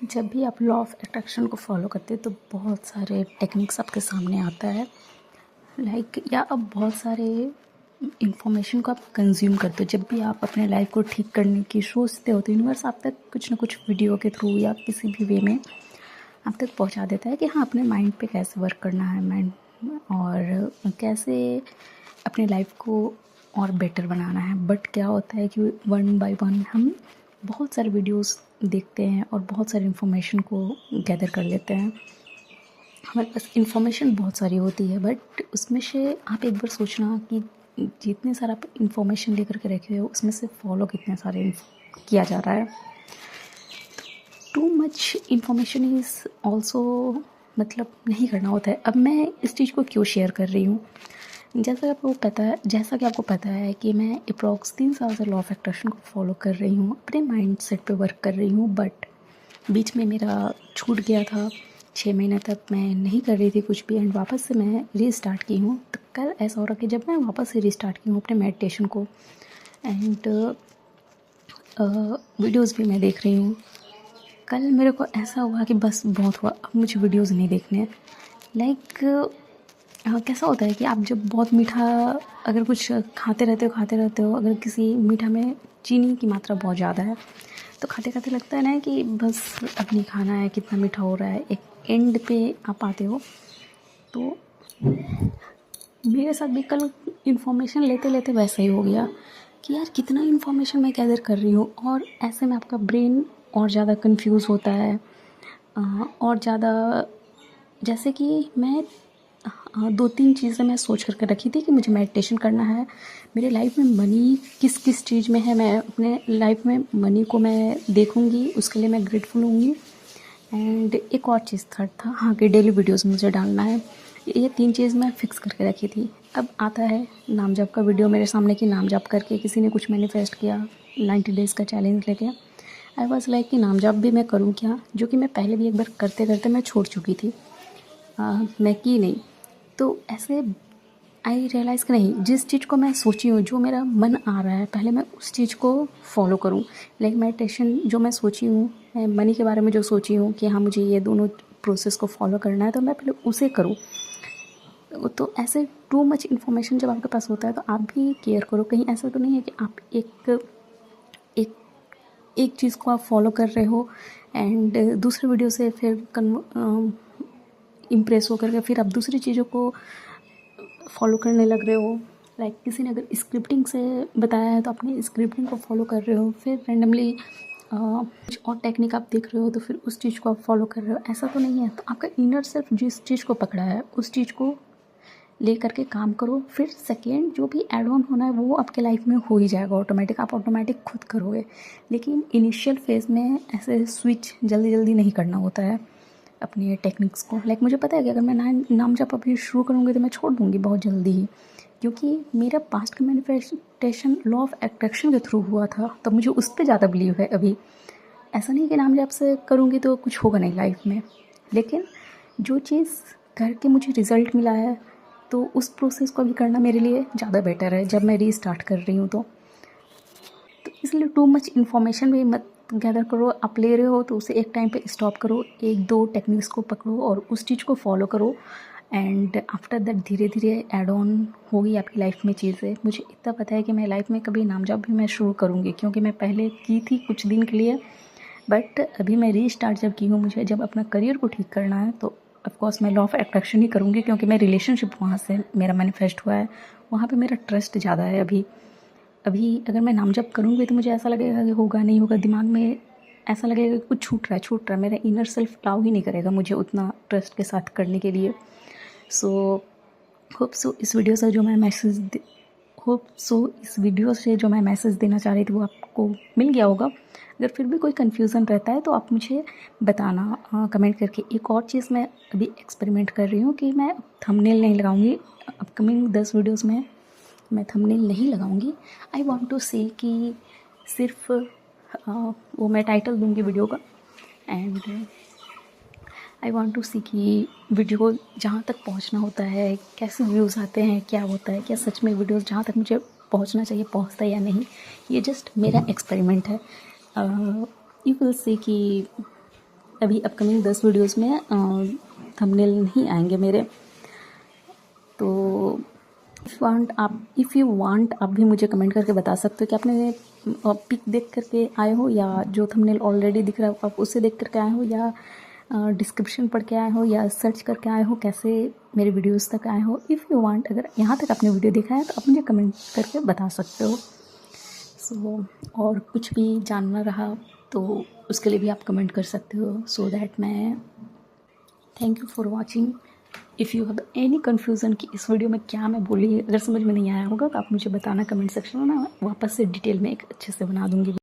जब भी आप लॉ ऑफ अट्रैक्शन को फॉलो करते हैं तो बहुत सारे टेक्निक्स आपके सामने आता है या आप बहुत सारे इंफॉर्मेशन को आप कंज्यूम करते हो। जब भी आप अपने लाइफ को ठीक करने की सोचते हो तो यूनिवर्स आप तक कुछ ना कुछ वीडियो के थ्रू या किसी भी वे में आप तक पहुंचा देता है कि हाँ, अपने माइंड पे कैसे वर्क करना है माइंड और कैसे अपने लाइफ को और बेटर बनाना है। बट क्या होता है कि वन बाय वन हम बहुत सारे वीडियोस देखते हैं और बहुत सारी इन्फॉर्मेशन को गैदर कर लेते हैं। हमारे पास इन्फॉर्मेशन बहुत सारी होती है बट उसमें से आप एक बार सोचना कि जितने सारा आप इन्फॉर्मेशन लेकर के रखे हो उसमें से फॉलो कितने सारे किया जा रहा है। Too much information is also मतलब नहीं करना होता है। अब मैं इस चीज़ को क्यों शेयर कर रही हूँ, जैसा कि आपको पता है कि मैं अप्रॉक्स 3 साल से लॉ ऑफ अट्रैक्शन को फॉलो कर रही हूँ, अपने माइंड सेट पर वर्क कर रही हूँ। बट बीच में मेरा छूट गया था, 6 महीने तक मैं नहीं कर रही थी कुछ भी एंड वापस से मैं रीस्टार्ट की हूँ। तो कल ऐसा हो रहा कि जब मैं वापस से रीस्टार्ट की हूँ अपने मेडिटेशन को एंड वीडियोस भी मैं देख रही हूँ, कल मेरे को ऐसा हुआ कि बस बहुत हुआ, अब मुझे वीडियोस नहीं देखने। कैसा होता है कि आप जब बहुत मीठा अगर कुछ खाते रहते हो, अगर किसी मीठा में चीनी की मात्रा बहुत ज़्यादा है तो खाते खाते लगता है ना कि बस अब नहीं खाना है, कितना मीठा हो रहा है। एक एंड पे आप आते हो। तो मेरे साथ भी कल इन्फॉर्मेशन लेते लेते वैसा ही हो गया कि यार कितना इन्फॉर्मेशन मैं गैदर कर रही हूँ और ऐसे में आपका ब्रेन और ज़्यादा कंफ्यूज होता है और ज़्यादा। जैसे कि मैं 2-3 चीज़ें मैं सोच करके रखी थी कि मुझे मेडिटेशन करना है, मेरे लाइफ में मनी किस किस चीज़ में है, मैं अपने लाइफ में मनी को मैं देखूँगी, उसके लिए मैं ग्रेटफुल होंगी। एंड एक और चीज़ थर्ड था, हाँ, कि डेली वीडियोस मुझे डालना है। ये 3 चीज़ मैं फ़िक्स करके रखी थी। अब आता है नाम जप का वीडियो मेरे सामने कि नाम जप करके किसी ने कुछ मैनिफेस्ट किया 90 डेज़ का चैलेंज लेके। आई वाज़ लाइक कि नाम जप भी मैं करूँ क्या, जो कि मैं पहले भी एक बार करते करते मैं छोड़ चुकी थी। मैं की नहीं। तो ऐसे आई रियलाइज़ कि नहीं, जिस चीज़ को मैं सोची हूँ, जो मेरा मन आ रहा है, पहले मैं उस चीज़ को फॉलो करूँ। लाइक मेडिटेशन जो मैं सोची हूँ, मैं मनी के बारे में जो सोची हूँ कि हाँ, मुझे ये दोनों प्रोसेस को फॉलो करना है तो मैं पहले उसे करूँ। तो ऐसे टू मच इन्फॉर्मेशन जब आपके पास होता है तो आप भी केयर करो। कहीं ऐसा तो नहीं है कि आप एक एक चीज़ को आप फॉलो कर रहे हो एंड दूसरे वीडियो से फिर इम्प्रेस होकर के फिर आप दूसरी चीज़ों को फॉलो करने लग रहे हो। लाइक किसी ने अगर स्क्रिप्टिंग से बताया है तो अपनी स्क्रिप्टिंग को फॉलो कर रहे हो, फिर रेंडमली कुछ और टेक्निक आप देख रहे हो तो फिर उस चीज़ को आप फॉलो कर रहे हो। ऐसा तो नहीं है। तो आपका इनर सेल्फ जिस चीज़ को पकड़ा है उस चीज़ को ले करके काम करो। फिर सेकेंड जो भी एड ऑन होना है वो आपके लाइफ में हो ही जाएगा ऑटोमेटिक, आप ऑटोमेटिक खुद करोगे। लेकिन इनिशियल फेज़ में ऐसे स्विच जल्दी जल्दी नहीं करना होता है अपनी टेक्निक्स को। लाइक मुझे पता है कि अगर मैं नाम जप अभी शुरू करूँगी तो मैं छोड़ दूँगी बहुत जल्दी ही, क्योंकि मेरा पास्ट का मैनिफेस्टेशन लॉ ऑफ अट्रैक्शन के थ्रू हुआ था, तो मुझे उस पर ज़्यादा बिलीव है अभी। ऐसा नहीं कि नाम जप से करूँगी तो कुछ होगा नहीं लाइफ में, लेकिन जो चीज़ करके मुझे रिज़ल्ट मिला है तो उस प्रोसेस को भी करना मेरे लिए ज़्यादा बेटर है जब मैं रीस्टार्ट कर रही हूँ। तो इसलिए टू मच इन्फॉर्मेशन भी मत गैदर करो। आप ले रहे हो तो उसे एक टाइम पे स्टॉप करो, 1-2 टेक्निक्स को पकड़ो और उस चीज़ को फॉलो करो एंड आफ्टर दैट धीरे धीरे ऐड ऑन होगी आपकी लाइफ में चीज़ें। मुझे इतना पता है कि मैं लाइफ में कभी नाम जप भी मैं शुरू करूँगी, क्योंकि मैं पहले की थी कुछ दिन के लिए बट अभी मैं रीस्टार्ट जब की हूँ, मुझे जब अपना करियर को ठीक करना है तो ऑफकोर्स मैं लॉ ऑफ अट्रैक्शन ही करूँगी, क्योंकि मैं रिलेशनशिप वहाँ से मेरा मैनिफेस्ट हुआ है, वहाँ पे मेरा ट्रस्ट ज़्यादा है। अभी अगर मैं नाम जप करूँगी तो मुझे ऐसा लगेगा कि होगा नहीं होगा, दिमाग में ऐसा लगेगा कि कुछ छूट रहा है, मेरा इनर सेल्फ अलाउ ही नहीं करेगा मुझे उतना ट्रस्ट के साथ करने के लिए। सो होप सो इस वीडियो से जो मैं मैसेज देना चाह रही थी वो आपको मिल गया होगा। अगर फिर भी कोई कन्फ्यूज़न रहता है तो आप मुझे बताना कमेंट करके। एक और चीज़ मैं अभी एक्सपेरिमेंट कर रही हूँ कि मैं थंबनेल नहीं लगाऊंगी अपकमिंग 10 वीडियोस में, मैं थंबनेल नहीं लगाऊंगी। आई वांट टू सी कि सिर्फ वो मैं टाइटल दूंगी वीडियो का एंड आई वांट टू सी कि वीडियो को जहाँ तक पहुँचना होता है, कैसे व्यूज़ आते हैं, क्या होता है, क्या सच में वीडियोस जहाँ तक मुझे पहुँचना चाहिए पहुँचता है या नहीं। ये जस्ट मेरा एक्सपेरिमेंट है। यू विल सी कि अभी अपकमिंग 10 वीडियोस में थंबनेल नहीं आएंगे मेरे। तो इफ़ यू वांट आप भी मुझे कमेंट करके बता सकते हो कि आपने पिक देख करके आए हो या जो थंबनेल ऑलरेडी दिख रहा है आप उसे देख करके आए हो या डिस्क्रिप्शन पढ़ के आए हो या सर्च करके आए हो, कैसे मेरे वीडियोस तक आए हो। इफ़ यू वांट अगर यहाँ तक आपने वीडियो देखा है तो आप मुझे कमेंट करके बता सकते हो। और कुछ भी जानना रहा तो उसके लिए भी आप कमेंट कर सकते हो, सो दैट मैं thank you for watching. If you have any confusion कि इस वीडियो में क्या मैं बोली, अगर समझ में नहीं आया होगा तो आप मुझे बताना कमेंट सेक्शन में, मैं वापस से डिटेल में एक अच्छे से बना दूँगी।